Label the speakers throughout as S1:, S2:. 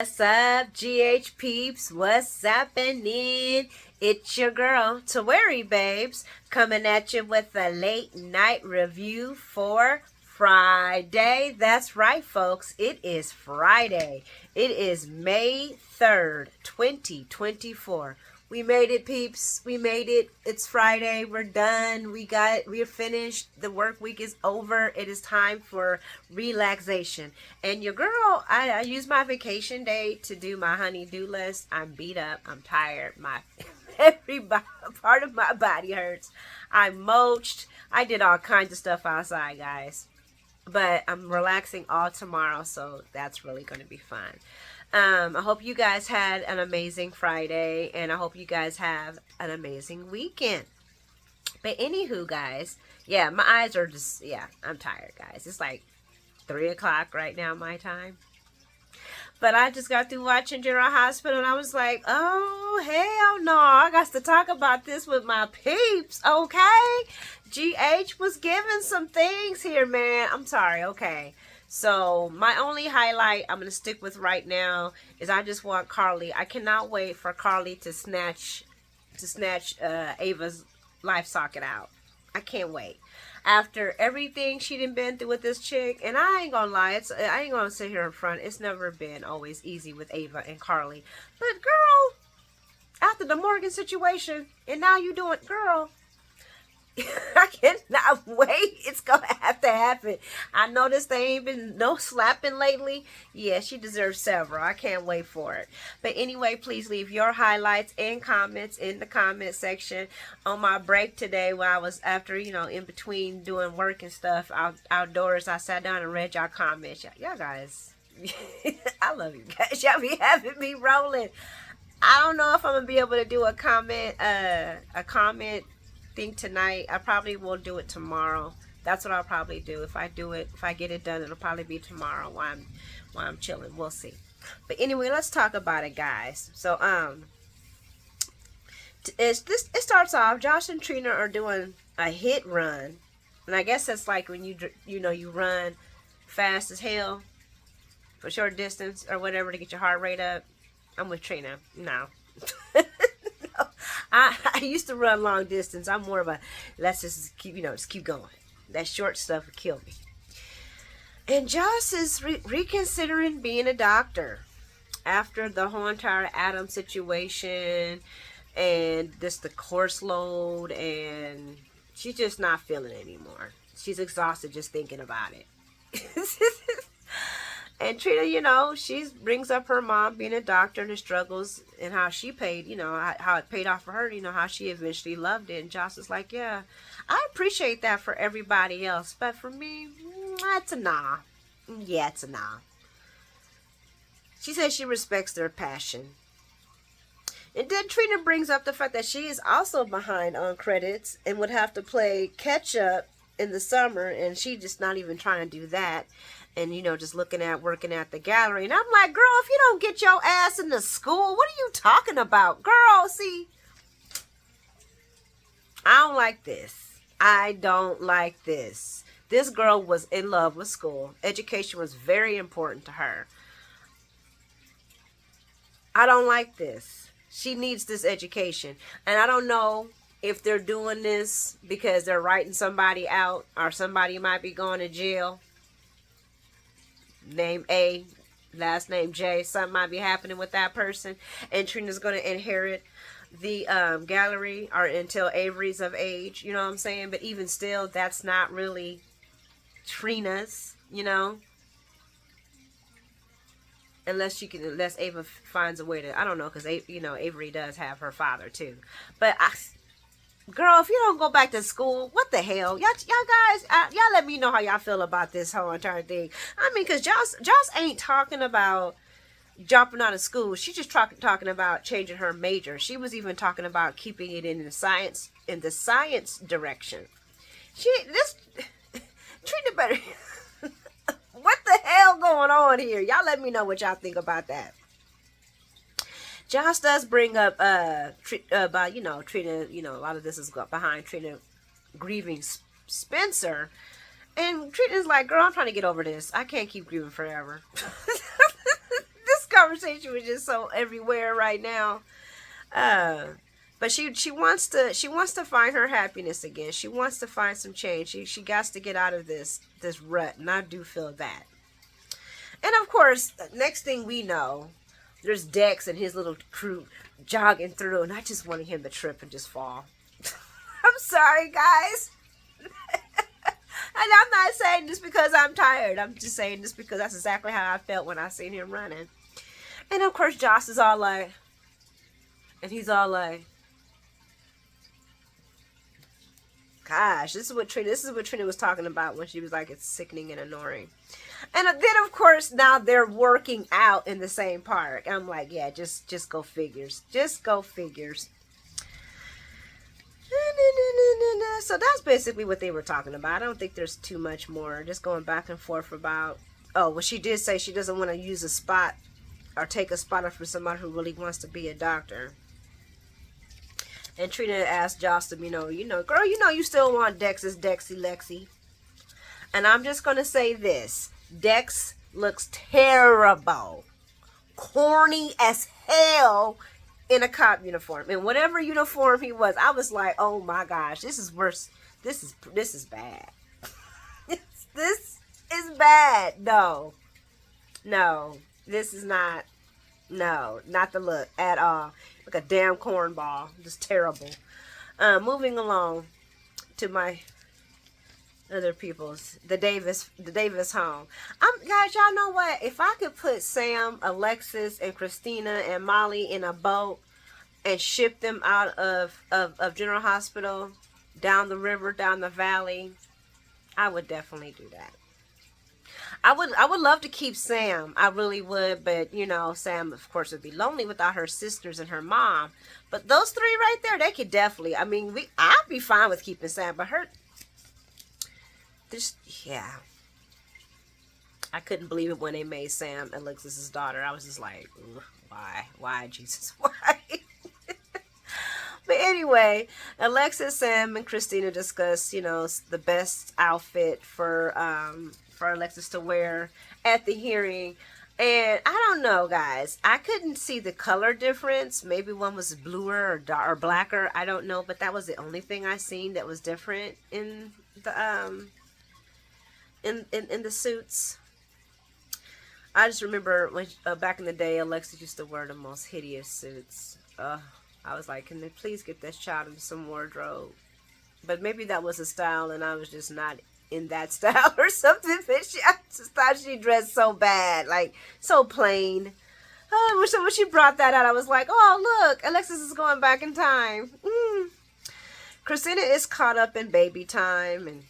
S1: What's up, GH peeps? What's happening? It's your girl, Tawari Babes, coming at you with a late night review for Friday. That's right, folks. It is Friday. It is May 3rd, 2024. We made it, peeps. We made it. It's Friday. We're done. We're finished. The work week is over. It is time for relaxation. And your girl, I used my vacation day to do my honey-do list. I'm beat up. I'm tired. My every part of my body hurts. I mulched. I did all kinds of stuff outside, guys. But I'm relaxing all tomorrow, so that's really going to be fun. I hope you guys had an amazing Friday, and I hope you guys have an amazing weekend. But anywho, guys, yeah, my eyes are just, yeah, I'm tired, guys. It's like 3 o'clock right now, my time. But I just got through watching General Hospital, and I was like, oh, hell no. I got to talk about this with my peeps, okay? GH was giving some things here, man. I'm sorry, okay. So my only highlight I'm going to stick with right now is I just want Carly. I cannot wait for Carly to snatch Ava's life socket out. I can't wait. After everything she done been through with this chick, and I ain't gonna lie, I ain't gonna sit here in front. It's never been always easy with Ava and Carly. But girl, after the Morgan situation, and now you doing, girl, I cannot wait. It's gonna have to happen. I noticed there ain't been no slapping lately. Yeah, she deserves several. I can't wait for it. But anyway, please leave your highlights and comments in the comment section. On my break today, while I was in between doing work and stuff outdoors, I sat down and read y'all comments. Y'all guys, I love you guys. Y'all be having me rolling. I don't know if I'm gonna be able to do a comment thing tonight. I probably will do it tomorrow. That's what I'll probably do. If I get it done, it'll probably be tomorrow while I'm chilling. We'll see. But anyway, let's talk about it, guys. So it starts off. Josh and Trina are doing a hit run, and I guess that's like when you run fast as hell for short distance or whatever to get your heart rate up. I'm with Trina. No. I used to run long distance. I'm more of a let's just keep going. That short stuff would kill me. And Joss is reconsidering being a doctor after the whole entire Adam situation and just the course load, and she's just not feeling it anymore. She's exhausted just thinking about it. And Trina, she brings up her mom being a doctor and the struggles and how she paid, how it paid off for her, how she eventually loved it. And Joss is like, yeah, I appreciate that for everybody else. But for me, it's a nah. Yeah, it's a nah. She says she respects their passion. And then Trina brings up the fact that she is also behind on credits and would have to play catch up in the summer. And she's just not even trying to do that. And, just working at the gallery. And I'm like, girl, if you don't get your ass into school, what are you talking about? Girl, see, I don't like this. I don't like this. This girl was in love with school. Education was very important to her. I don't like this. She needs this education. And I don't know if they're doing this because they're writing somebody out or somebody might be going to jail. Name A, last name J. Something might be happening with that person. And Trina's going to inherit the gallery or until Avery's of age. You know what I'm saying? But even still, that's not really Trina's, Unless Ava finds a way to, I don't know, because, Avery does have her father, too. But, girl, if you don't go back to school, what the hell? Y'all guys, y'all let me know how y'all feel about this whole entire thing. I mean, because Joss ain't talking about dropping out of school. She's just talking about changing her major. She was even talking about keeping it in the science direction. Trina better. What the hell going on here? Y'all let me know what y'all think about that. Joss does bring up about Trina. A lot of this is behind Trina grieving Spencer, and Trina's like, "Girl, I'm trying to get over this. I can't keep grieving forever." This conversation was just so everywhere right now. But she wants to find her happiness again. She wants to find some change. She got to get out of this rut, and I do feel that. And of course, next thing we know, there's Dex and his little crew jogging through, and I just wanted him to trip and just fall. I'm sorry, guys. And I'm not saying this because I'm tired. I'm just saying this because that's exactly how I felt when I seen him running. And of course, Joss is all like, and he's all like, gosh, this is what Trina was talking about when she was like, it's sickening and annoying. And then of course now they're working out in the same park. I'm like, yeah, just go figures. Just go figures. So that's basically what they were talking about. I don't think there's too much more. Just going back and forth about, oh, well, she did say she doesn't want to use a spot or take a spot for somebody who really wants to be a doctor. And Trina asked Joss, girl, you still want Dex's Dexy Lexi. And I'm just going to say this. Dex looks terrible. Corny as hell in a cop uniform. In whatever uniform he was, I was like, oh my gosh, this is worse. This is bad. This is bad. No, this is not. No, not the look at all. Like a damn cornball. Just terrible. Moving along to my other people's, the Davis home. Guys, y'all know what? If I could put Sam, Alexis, and Christina and Molly in a boat and ship them out of General Hospital down the river, down the valley, I would definitely do that. I would love to keep Sam. I really would, but Sam of course would be lonely without her sisters and her mom. But those three right there, they could definitely. I mean, I'd be fine with keeping Sam, but yeah. I couldn't believe it when they made Sam Alexis's daughter. I was just like, why, Jesus, why? But anyway, Alexis, Sam, and Christina discuss, the best outfit for Alexis to wear at the hearing. And I don't know, guys. I couldn't see the color difference. Maybe one was bluer or blacker. I don't know, but that was the only thing I seen that was different in the in the suits. I just remember when back in the day, Alexis used to wear the most hideous suits. I was like, can they please get this child into some wardrobe? But maybe that was a style, and I was just not in that style or something. But I just thought she dressed so bad, like so plain. So when she brought that out, I was like, oh, look, Alexis is going back in time. Christina is caught up in baby time,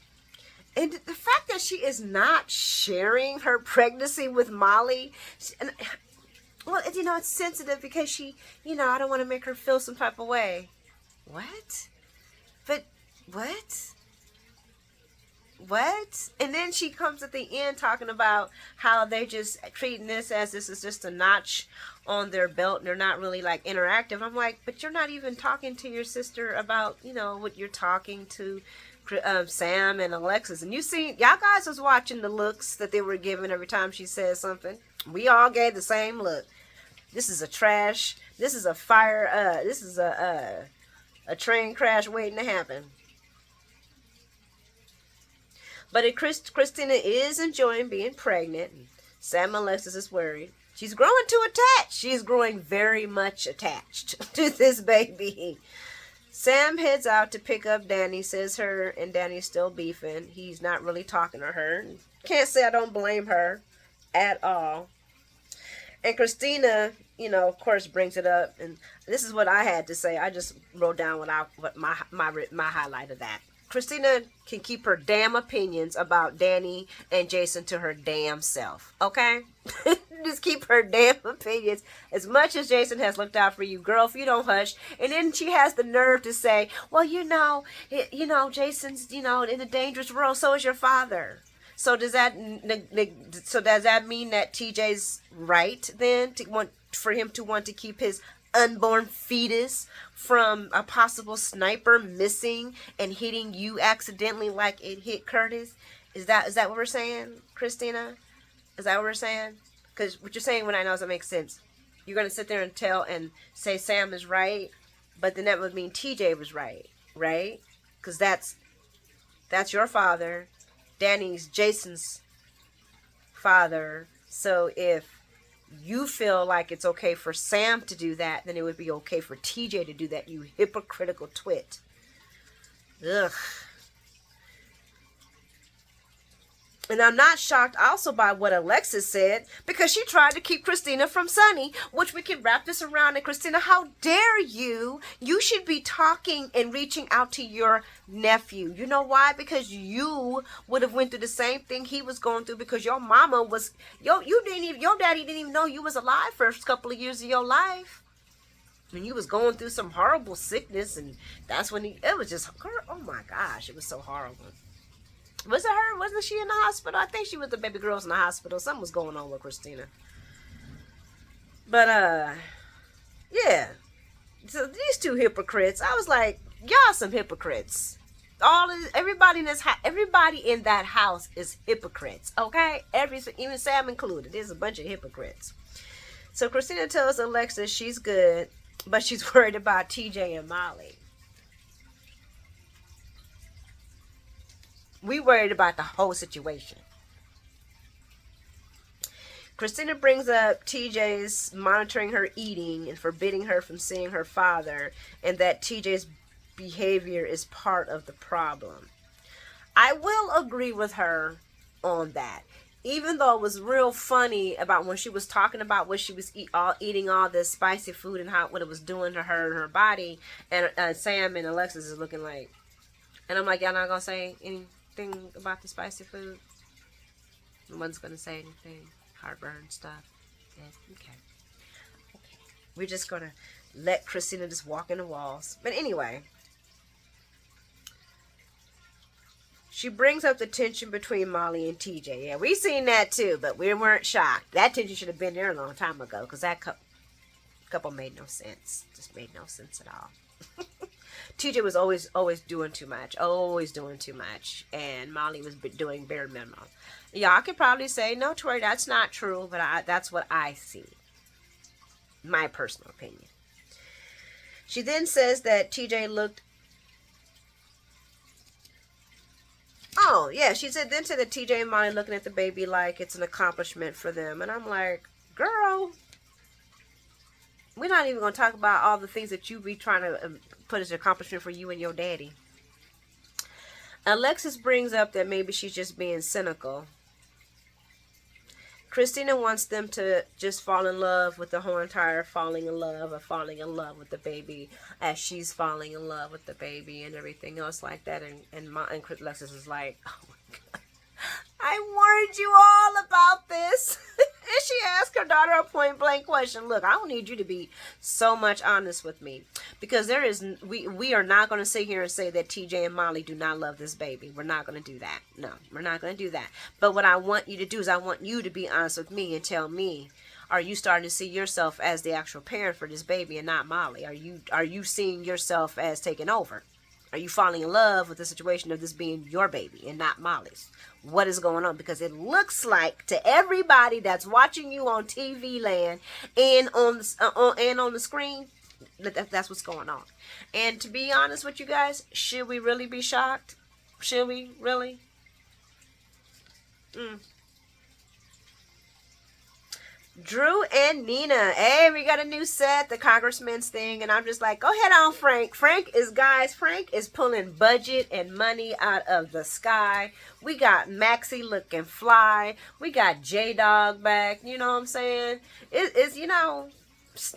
S1: and the fact that she is not sharing her pregnancy with Molly, well, it's sensitive because she, I don't want to make her feel some type of way. What? But what? What? And then she comes at the end talking about how they're just treating this as this is just a notch on their belt and they're not really like interactive. I'm like, but you're not even talking to your sister about, what you're talking to Sam and Alexis. And y'all guys was watching the looks that they were giving every time she said something. We all gave the same look. This is a trash. This is a fire. This is a train crash waiting to happen. But Christina is enjoying being pregnant. Sam Alexis is worried. She's growing too attached. She's growing very much attached to this baby. Sam heads out to pick up Danny, says her and Danny's still beefing. He's not really talking to her. Can't say I don't blame her at all. And Christina, of course, brings it up. And this is what I had to say. I just wrote down what my highlight of that. Christina can keep her damn opinions about Danny and Jason to her damn self, okay? Just keep her damn opinions. As much as Jason has looked out for you, girl, if you don't hush. And then she has the nerve to say, well, Jason's, in a dangerous world, so is your father. So does that mean that TJ's right then for him to want to keep his unborn fetus from a possible sniper missing and hitting you accidentally like it hit Curtis? Is that what we're saying, Christina? Is that what we're saying? Because what you're saying when I know doesn't make sense. You're going to sit there and tell and say Sam is right, but then that would mean TJ was right, right? Because that's your father. Danny's Jason's father. So if you feel like it's okay for Sam to do that, then it would be okay for TJ to do that, you hypocritical twit. Ugh. And I'm not shocked also by what Alexis said, because she tried to keep Christina from Sonny, which we can wrap this around. And Christina, how dare you? You should be talking and reaching out to your nephew. You know why? Because you would have went through the same thing he was going through, because your mama was, your daddy didn't even know you was alive first couple of years of your life. And you was going through some horrible sickness, and that's when it was just, oh my gosh, it was so horrible. Was it her? Wasn't she in the hospital? I think she was the baby girls in the hospital. Something was going on with Christina. But, yeah. So these two hypocrites, I was like, y'all some hypocrites. Everybody in that house is hypocrites, okay? Even Sam included. There's a bunch of hypocrites. So Christina tells Alexis she's good, but she's worried about TJ and Molly. We worried about the whole situation. Christina brings up TJ's monitoring her eating and forbidding her from seeing her father, and that TJ's behavior is part of the problem. I will agree with her on that. Even though it was real funny about when she was talking about what she was eating all this spicy food and what it was doing to her and her body, and Sam and Alexis is looking like, and I'm like, y'all not gonna say anything about the spicy food? No one's gonna say anything. Heartburn stuff. Yeah, okay. We're just gonna let Christina just walk in the walls. But anyway, she brings up the tension between Molly and TJ. Yeah, we seen that too, but we weren't shocked. That tension should have been there a long time ago, because that couple made no sense. Just made no sense at all. TJ was always doing too much. Always doing too much. And Molly was doing bare minimum. Y'all could probably say, no, Tori, that's not true. But that's what I see. My personal opinion. She then says that TJ looked... Oh, yeah. She said that TJ and Molly looking at the baby like it's an accomplishment for them. And I'm like, girl... We're not even going to talk about all the things that you be trying to put as an accomplishment for you and your daddy. Alexis brings up that maybe she's just being cynical. Christina wants them to just fall in love with the whole entire falling in love with the baby, as she's falling in love with the baby and everything else like that. And Alexis is like, oh my God, I warned you all about this. And she asked her daughter a point blank question. Look, I don't need you to be so much honest with me, because we are not going to sit here and say that TJ and Molly do not love this baby. We're not going to do that. No, we're not going to do that. But what I want you to do is I want you to be honest with me and tell me, are you starting to see yourself as the actual parent for this baby and not Molly? Are you seeing yourself as taking over? Are you falling in love with the situation of this being your baby and not Molly's? What is going on? Because it looks like to everybody that's watching you on TV land and on the screen, that's what's going on. And to be honest with you guys, should we really be shocked? Should we really? Drew and Nina. Hey, we got a new set, the Congressman's thing, and I'm just like, go ahead on, Frank. Frank is pulling budget and money out of the sky. We got Maxie looking fly. We got J-Dog back. You know what I'm saying? It's,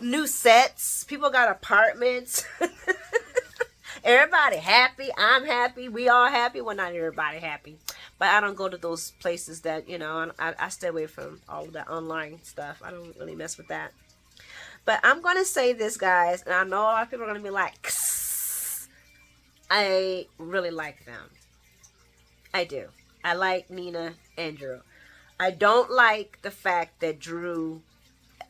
S1: new sets. People got apartments. Everybody happy. I'm happy. We all happy. Well, not everybody happy. But I don't go to those places that, I stay away from all of that online stuff. I don't really mess with that. But I'm going to say this, guys, and I know a lot of people are going to be like, Kss. I really like them. I do. I like Nina and Drew. I don't like the fact that Drew,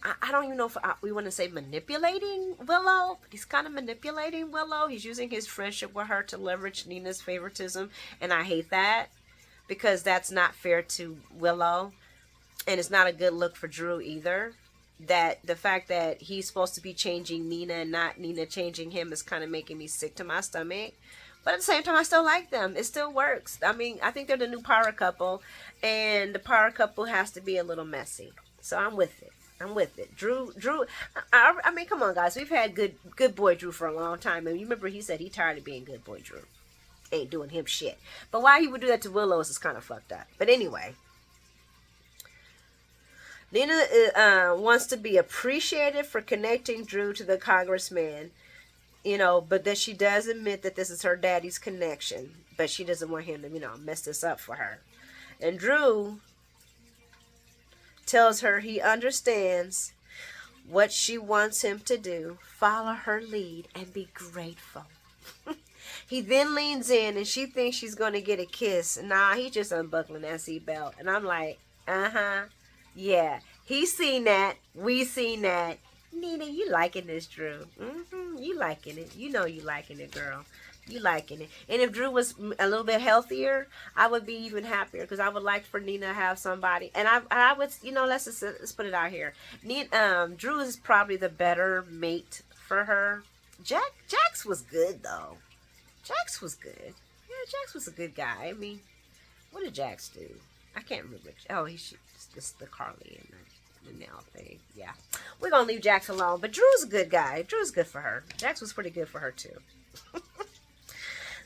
S1: I don't even know if we want to say manipulating Willow, but he's kind of manipulating Willow. He's using his friendship with her to leverage Nina's favoritism, and I hate that, because that's not fair to Willow. And it's not a good look for Drew either. That the fact that he's supposed to be changing Nina and not Nina changing him is kind of making me sick to my stomach. But at the same time, I still like them. It still works. I mean, I think they're the new power couple, and the power couple has to be a little messy. So I'm with it. I'm with it. Drew. I mean, come on, guys. We've had good boy Drew for a long time, and you remember he said he tired of being good boy Drew. Ain't doing him shit. But why he would do that to Willow is kind of fucked up. But anyway. Nina wants to be appreciated for connecting Drew to the congressman, but that she does admit that this is her daddy's connection, but she doesn't want him to, mess this up for her. And Drew tells her he understands what she wants him to do, follow her lead, and be grateful. He then leans in, and she thinks she's going to get a kiss. Nah, he's just unbuckling that seatbelt. And I'm like, yeah, he's seen that. We seen that. Nina, you liking this, Drew? You liking it. You know you liking it, girl. You liking it. And if Drew was a little bit healthier, I would be even happier because I would like for Nina to have somebody. And I would, let's put it out here. Drew is probably the better mate for her. Jax was good though. Jax was good. Yeah, Jax was a good guy. I mean, what did Jax do? I can't remember. Oh, he's just the Carly and the nail thing. Yeah. We're going to leave Jax alone. But Drew's a good guy. Drew's good for her. Jax was pretty good for her, too.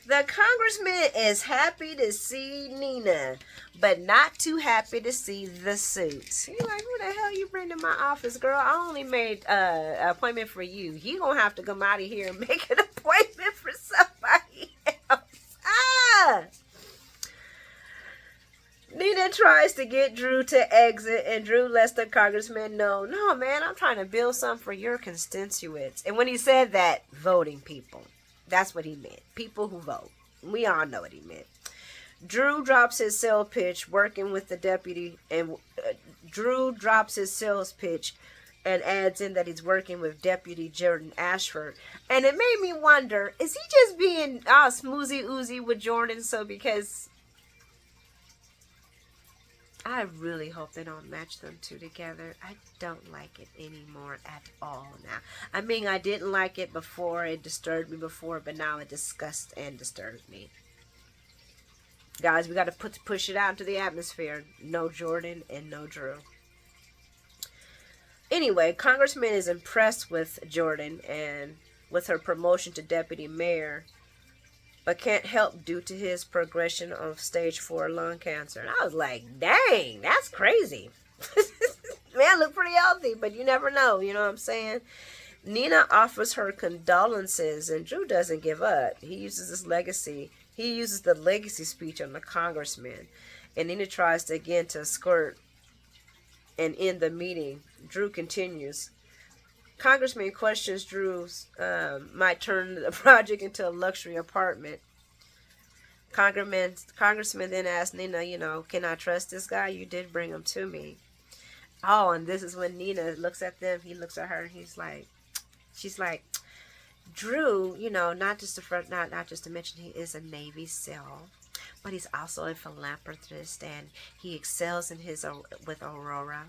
S1: The congressman is happy to see Nina, but not too happy to see the suit. He's like, who the hell you bring to my office, girl? I only made an appointment for you. You going to have to come out of here and make an appointment for somebody else. Nina tries to get Drew to exit, and Drew lets the congressman know, no, man, I'm trying to build something for your constituents. And when he said that, voting people. That's what he meant. People who vote. We all know what he meant. Drew drops his sales pitch working with the deputy, and Drew drops his sales pitch and adds in that he's working with Deputy Jordan Ashford. And it made me wonder, is he just being smoozy oozy with Jordan? So because I really hope they don't match them two together. I don't like it anymore at all now. I mean, I didn't like it before. It disturbed me before, but now it disgusts and disturbs me. Guys, we got to push it out into the atmosphere. No Jordan and no Drew. Anyway, Congressman is impressed with Jordan and with her promotion to deputy mayor, but can't help due to his progression of stage 4 lung cancer. And I was like, dang, that's crazy. Man, look pretty healthy, but you never know, you know what I'm saying? Nina offers her condolences, and Drew doesn't give up. He uses the legacy speech on the congressman. And Nina tries to skirt and end the meeting. Drew continues. Congressman questions Drew's might turn the project into a luxury apartment. Congressman then asks Nina, can I trust this guy? You did bring him to me. Oh, and this is when Nina looks at them. He looks at her, and she's like, Drew, not just to mention he is a Navy SEAL, but he's also a philanthropist, and he excels in with Aurora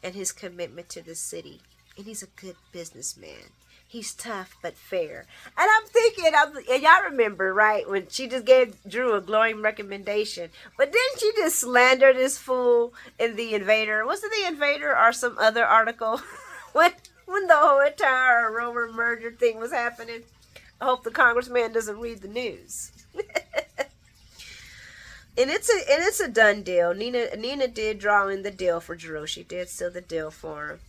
S1: and his commitment to the city. And he's a good businessman. He's tough but fair. And I'm thinking, and y'all remember, right, when she just gave Drew a glowing recommendation. But didn't she just slander this fool in The Invader? Was it The Invader or some other article? when the whole entire Aurora murder thing was happening? I hope the congressman doesn't read the news. And it's a done deal. Nina did draw in the deal for Drew. She did seal the deal for him.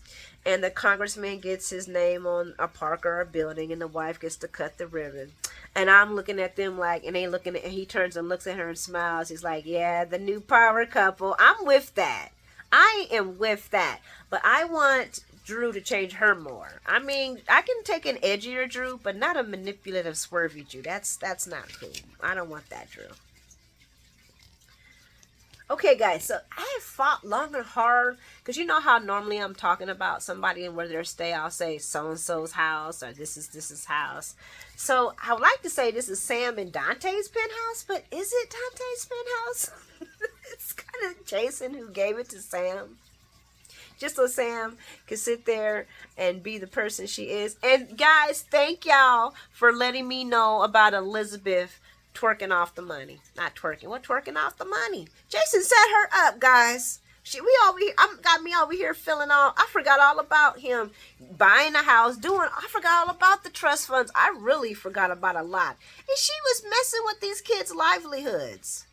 S1: And the congressman gets his name on a park or a building, and the wife gets to cut the ribbon. And I'm looking at them and he turns and looks at her and smiles. He's like, yeah, the new power couple. I'm with that. I am with that. But I want Drew to change her more. I mean, I can take an edgier Drew, but not a manipulative, swervy Drew. That's not cool. I don't want that Drew. Okay, guys, so I have fought long and hard, because you know how normally I'm talking about somebody and where they stay, I'll say so-and-so's house, or this is house. So I would like to say this is Sam and Dante's penthouse, but is it Dante's penthouse? It's Jason, who gave it to Sam, just so Sam could sit there and be the person she is. And guys, thank y'all for letting me know about Elizabeth twerking off the money. Not twerking. What, twerking off the money? Jason set her up, guys. Got me over here feeling all. I forgot all about him buying a house, I forgot all about the trust funds. I really forgot about a lot. And she was messing with these kids' livelihoods.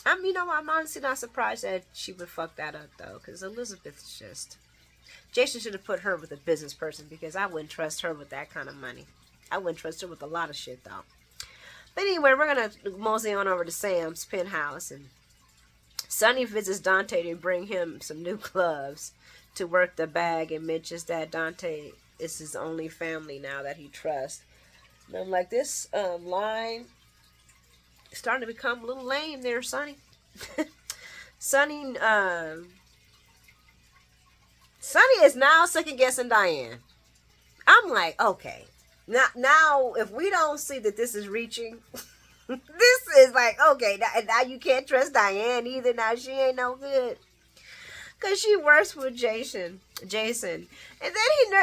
S1: I'm honestly not surprised that she would fuck that up, though, because Elizabeth is just... Jason should have put her with a business person, because I wouldn't trust her with that kind of money. I wouldn't trust her with a lot of shit, though. But anyway, we're going to mosey on over to Sam's penthouse, and Sonny visits Dante to bring him some new gloves to work the bag, and mentions that Dante is his only family now that he trusts. And I'm like, this line is starting to become a little lame there, Sonny. Sonny is now second guessing Diane. I'm like, okay. Now if we don't see that this is reaching, this is like, okay, now you can't trust Diane either. Now she ain't no good. Because she works with Jason. And then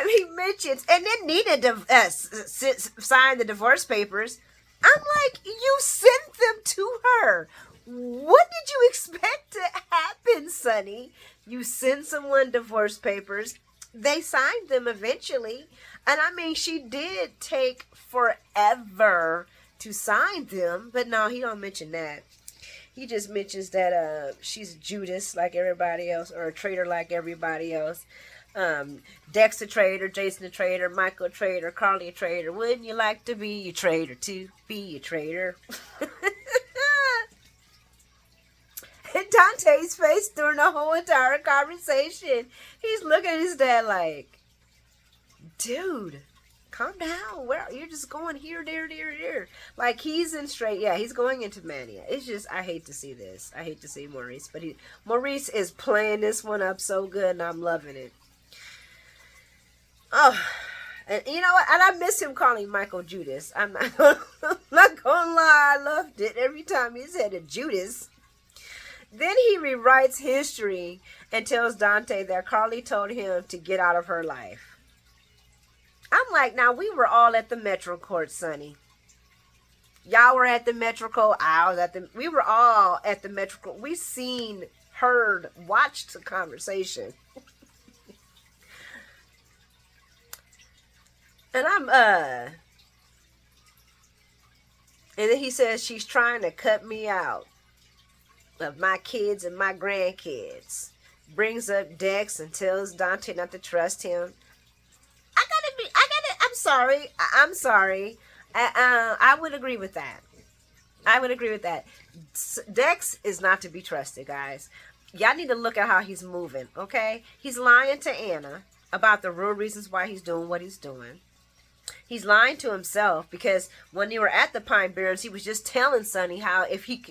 S1: he mentions, and then Nina signed the divorce papers. I'm like, you sent them to her. What did you expect to happen, Sonny? You send someone divorce papers. They signed them eventually. And I mean, she did take forever to sign them. But no, he don't mention that. He just mentions that she's Judas like everybody else, or a traitor like everybody else. Dex a traitor, Jason a traitor, Michael a traitor, Carly a traitor. Wouldn't you like to be a traitor too? Be a traitor. And Dante's face during the whole entire conversation, he's looking at his dad like, dude, calm down. You're just going here, there. Like he's going into mania. It's just, I hate to see this. I hate to see Maurice, but Maurice is playing this one up so good, and I'm loving it. Oh, and you know what? And I miss him calling Michael Judas. I'm not gonna lie, I loved it every time he said a Judas. Then he rewrites history and tells Dante that Carly told him to get out of her life. I'm like, now we were all at the Metro Court, Sonny. Y'all were at the Metro Court. We were all at the Metro Court. We seen, heard, watched the conversation. And and then he says she's trying to cut me out of my kids and my grandkids. Brings up Dex and tells Dante not to trust him. I'm sorry. I would agree with that. Dex is not to be trusted, guys. Y'all need to look at how he's moving, okay? He's lying to Anna about the real reasons why he's doing what he's doing. He's lying to himself, because when they were at the Pine Barrens, he was just telling Sonny how if he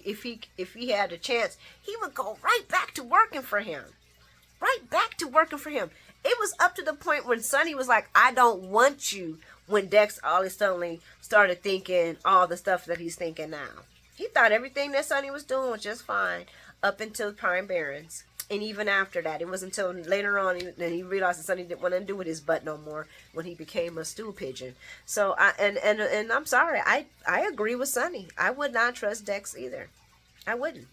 S1: had a chance, he would go right back to working for him. It was up to the point when Sonny was like, I don't want you, when Dex all suddenly started thinking all the stuff that he's thinking now. He thought everything that Sonny was doing was just fine up until Pine Barrens. And even after that, it wasn't until later on that he realized that Sonny didn't want to do with his butt no more, when he became a stool pigeon. So, and I'm sorry, I agree with Sonny. I would not trust Dex either. I wouldn't.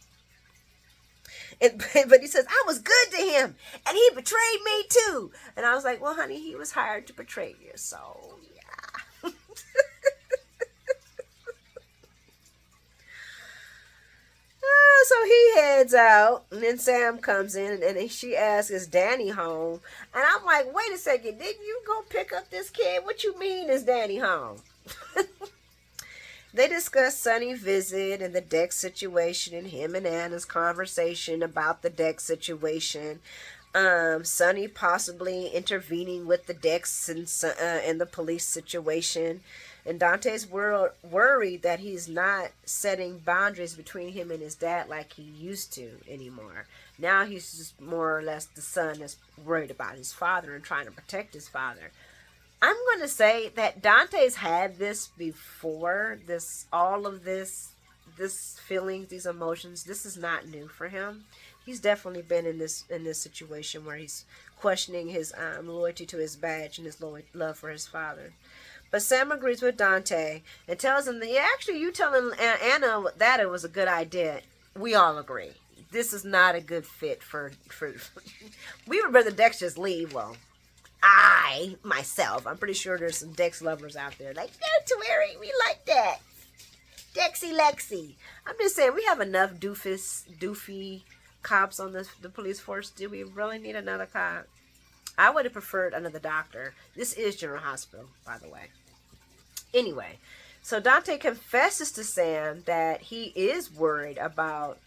S1: But he says, I was good to him, and he betrayed me too. And I was like, well, honey, he was hired to betray you, so yeah. So he heads out, and then Sam comes in, and she asks, is Danny home? And I'm like, wait a second, didn't you go pick up this kid? What you mean, is Danny home? They discuss Sonny's visit and the Dex situation, and him and Anna's conversation about the Dex situation. Sonny possibly intervening with the Dex and the police situation. And Dante's worried that he's not setting boundaries between him and his dad like he used to anymore. Now he's just more or less the son that's worried about his father and trying to protect his father. I'm going to say that Dante's had this before, all of this this feelings, these emotions, this is not new for him. He's definitely been in this situation where he's questioning his loyalty to his badge and his love for his father. But Sam agrees with Dante and tells him that, yeah, actually, you telling Anna that it was a good idea. We all agree. This is not a good fit for we would rather Dex just leave. Well, myself, I'm pretty sure there's some Dex lovers out there like, no, Taweri, we like that. Dexy Lexi. I'm just saying, we have enough doofy cops on the police force. Do we really need another cop? I would have preferred another doctor. This is General Hospital, by the way. Anyway, so Dante confesses to Sam that he is worried about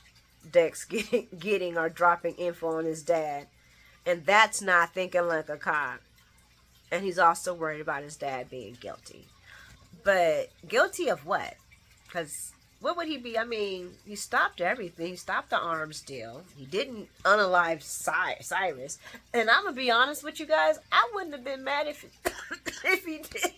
S1: Dex getting or dropping info on his dad. And that's not thinking like a cop. And he's also worried about his dad being guilty. But guilty of what? Because what would he be? I mean, he stopped everything. He stopped the arms deal. He didn't unalive Cyrus. And I'm going to be honest with you guys, I wouldn't have been mad if he did.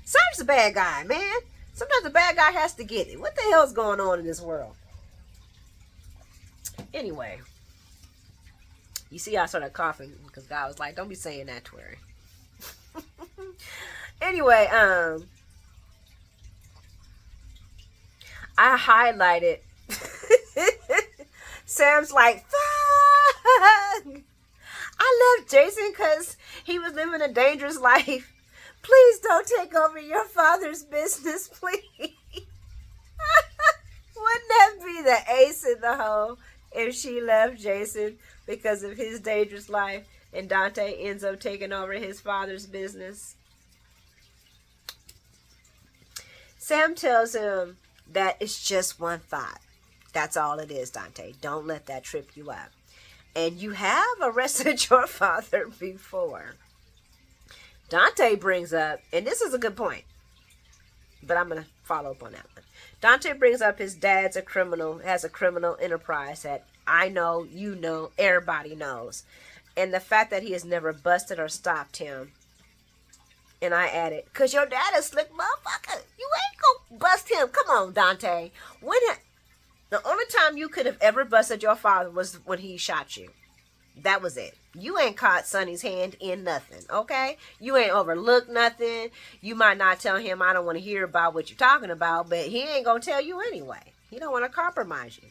S1: Cyrus is a bad guy, man. Sometimes a bad guy has to get it. What the hell's going on in this world? Anyway, you see I started coughing because God was like, don't be saying that, Taweri. Anyway, I highlighted Sam's like, fuck! I left Jason because he was living a dangerous life. Please don't take over your father's business, please. Wouldn't that be the ace in the hole if she left Jason because of his dangerous life and Dante ends up taking over his father's business? Sam tells him that it's just one thought. That's all it is, Dante. Don't let that trip you up. And you have arrested your father before. Dante brings up, and this is a good point, but I'm going to follow up on that one. Dante brings up his dad's a criminal, has a criminal enterprise that I know, you know, everybody knows. And the fact that he has never busted or stopped him. And I added, because your dad is slick motherfucker. You ain't gonna bust him. Come on, Dante. The only time you could have ever busted your father was when he shot you. That was it. You ain't caught Sonny's hand in nothing, okay? You ain't overlooked nothing. You might not tell him, I don't want to hear about what you're talking about, but he ain't gonna tell you anyway. He don't want to compromise you.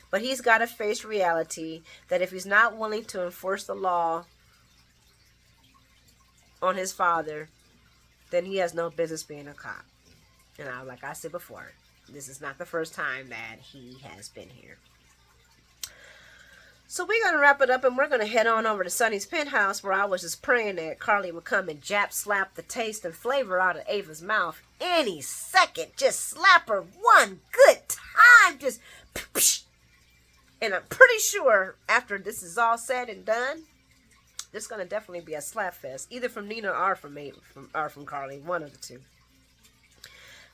S1: But he's got to face reality that if he's not willing to enforce the law on his father, then he has no business being a cop. And like I said before, this is not the first time that he has been here. So we're going to wrap it up and we're going to head on over to Sonny's penthouse, where I was just praying that Carly would come and jap slap the taste and flavor out of Ava's mouth any second. Just slap her one good time. Just psh. And I'm pretty sure after this is all said and done, there's going to definitely be a slap fest, either from Nina or from Carly, one of the two.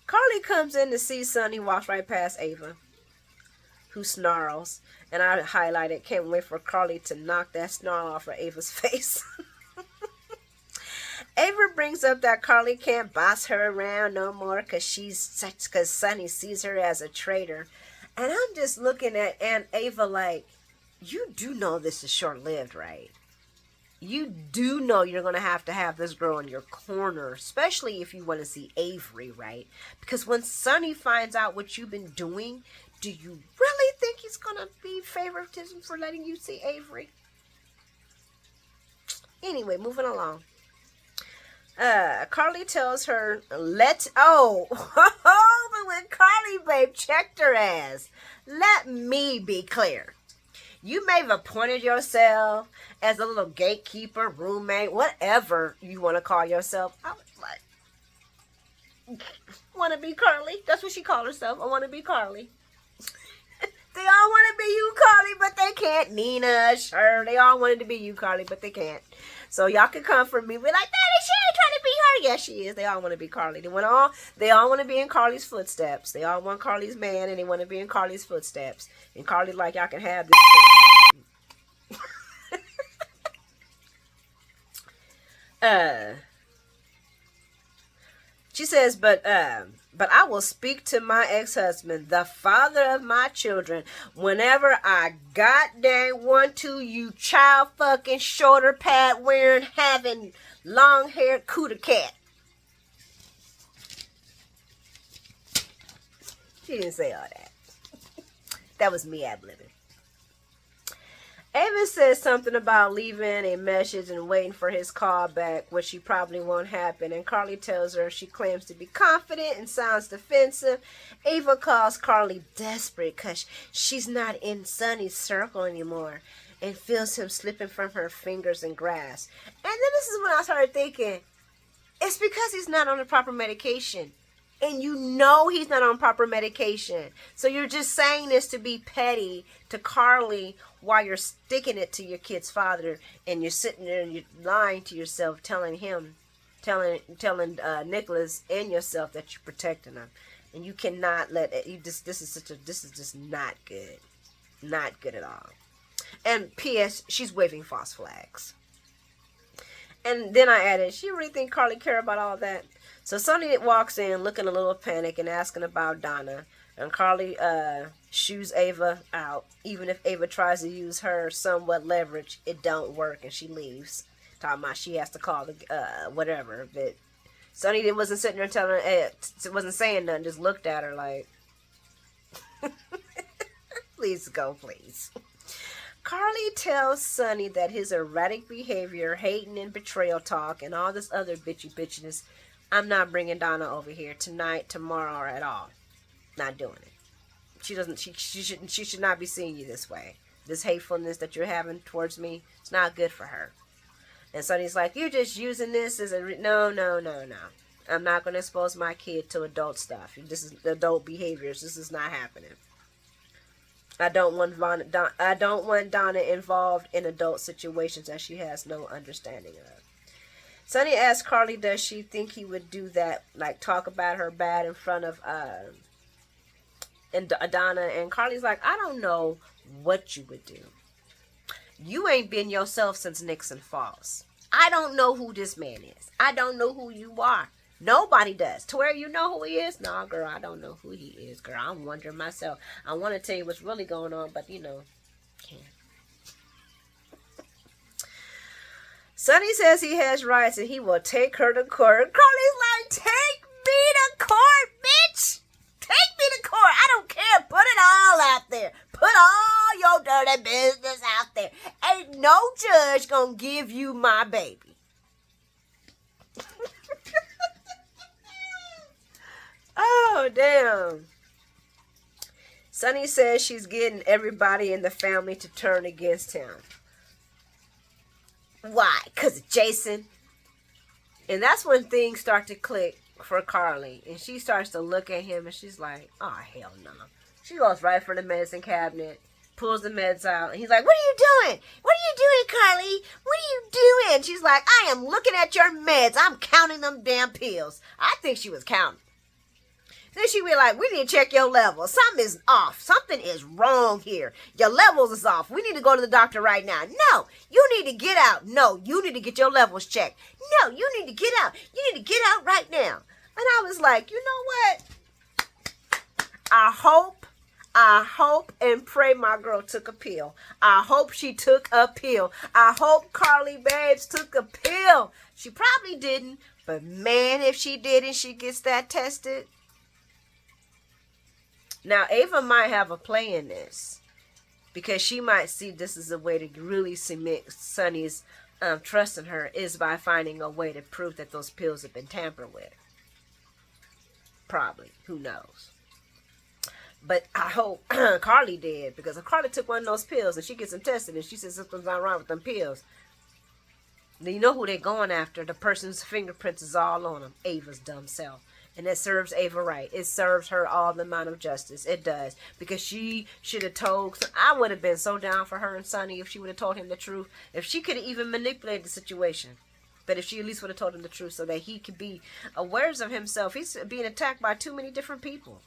S1: Carly comes in to see Sonny, walks right past Ava, who snarls. And I highlighted, can't wait for Carly to knock that snarl off of Ava's face. Ava brings up that Carly can't boss her around no more because Sonny sees her as a traitor. And I'm just looking at Aunt Ava like, you do know this is short-lived, right? You do know you're going to have this girl in your corner, especially if you want to see Avery, right? Because when Sonny finds out what you've been doing, do you really think he's going to be favoritism for letting you see Avery? Anyway, moving along. Carly tells her, but when Carly, babe, checked her ass, let me be clear. You may have appointed yourself as a little gatekeeper, roommate, whatever you want to call yourself. I was like, want to be Carly? That's what she called herself. I want to be Carly. They all want to be you, Carly, but they can't. Nina, sure, they all wanted to be you, Carly, but they can't. So y'all can come for me. Be like, Daddy, she ain't trying to be her. Yes, she is. They all want to be Carly. They all want to be in Carly's footsteps. They all want Carly's man, and they want to be in Carly's footsteps. And Carly like, y'all can have this. She says, but I will speak to my ex-husband, the father of my children, whenever I goddamn want to, you child fucking shoulder pad wearing, having long haired cooter cat. She didn't say all that. That was me ad-libbing. Ava says something about leaving a message and waiting for his call back, which she probably won't happen. And Carly tells her she claims to be confident and sounds defensive. Ava calls Carly desperate because she's not in Sonny's circle anymore and feels him slipping from her fingers and grasp. And then this is when I started thinking, it's because he's not on the proper medication. And you know he's not on proper medication. So you're just saying this to be petty to Carly while you're sticking it to your kid's father. And you're sitting there and you're lying to yourself, telling Nicholas and yourself that you're protecting him. And you cannot let it. This is just not good. Not good at all. And P.S. she's waving false flags. And then I added, she really think Carly care about all that? So Sonny walks in looking a little panicked and asking about Donna. And Carly shoos Ava out. Even if Ava tries to use her somewhat leverage, it don't work and she leaves. Talking about she has to call the whatever. But Sonny wasn't sitting there telling her, wasn't saying nothing, just looked at her like, please go, please. Carly tells Sonny that his erratic behavior, hating and betrayal talk, and all this other bitchiness, I'm not bringing Donna over here tonight, tomorrow, or at all. Not doing it. She should not be seeing you this way. This hatefulness that you're having towards me, it's not good for her. And Sonny's like, you're just using this as a no. I'm not going to expose my kid to adult stuff. This is adult behaviors. This is not happening. I don't want Donna involved in adult situations that she has no understanding of. Sonny asks Carly, does she think he would do that, like talk about her bad in front of Donna? And Carly's like, I don't know what you would do. You ain't been yourself since Nixon Falls. I don't know who this man is. I don't know who you are. Nobody does. To where you know who he is? No, girl, I don't know who he is, girl. I'm wondering myself. I want to tell you what's really going on, but can't. Sonny says he has rights and he will take her to court. And Carly's like, take me to court, bitch. Take me to court. I don't care. Put it all out there. Put all your dirty business out there. Ain't no judge gonna give you my baby. Oh, damn. Sonny says she's getting everybody in the family to turn against him. Why? Because of Jason. And that's when things start to click for Carly. And she starts to look at him and she's like, oh, hell no. She goes right for the medicine cabinet, pulls the meds out. And he's like, what are you doing? What are you doing, Carly? What are you doing? She's like, I am looking at your meds. I'm counting them damn pills. I think she was counting. Then she be like, we need to check your levels. Something is off. Something is wrong here. Your levels is off. We need to go to the doctor right now. No, you need to get out. No, you need to get your levels checked. No, you need to get out. You need to get out right now. And I was like, you know what? I hope and pray my girl took a pill. I hope she took a pill. I hope Carly Babes took a pill. She probably didn't. But man, if she did and she gets that tested. Now, Ava might have a play in this because she might see this as a way to really cement Sonny's trust in her is by finding a way to prove that those pills have been tampered with. Probably. Who knows? But I hope Carly did, because if Carly took one of those pills and she gets them tested and she says something's not wrong with them pills, then you know who they're going after. The person's fingerprints is all on them. Ava's dumb self. And that serves Ava right. It serves her all the amount of justice. It does. Because she should have told... I would have been so down for her and Sonny if she would have told him the truth. If she could have even manipulated the situation. But if she at least would have told him the truth so that he could be aware of himself. He's being attacked by too many different people.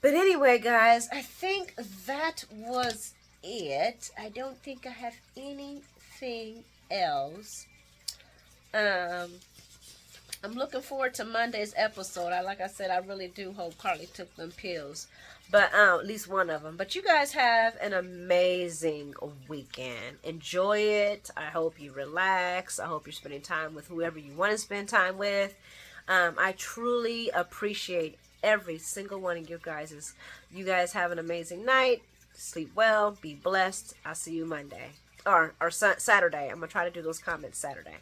S1: But anyway, guys, I think that was it. I don't think I have anything else. I'm looking forward to Monday's episode. Like I said, I really do hope Carly took them pills, but at least one of them. But you guys have an amazing weekend. Enjoy it. I hope you relax. I hope you're spending time with whoever you want to spend time with. I truly appreciate every single one of you guys. You guys have an amazing night. Sleep well. Be blessed. I'll see you Monday or Saturday. I'm gonna try to do those comments Saturday.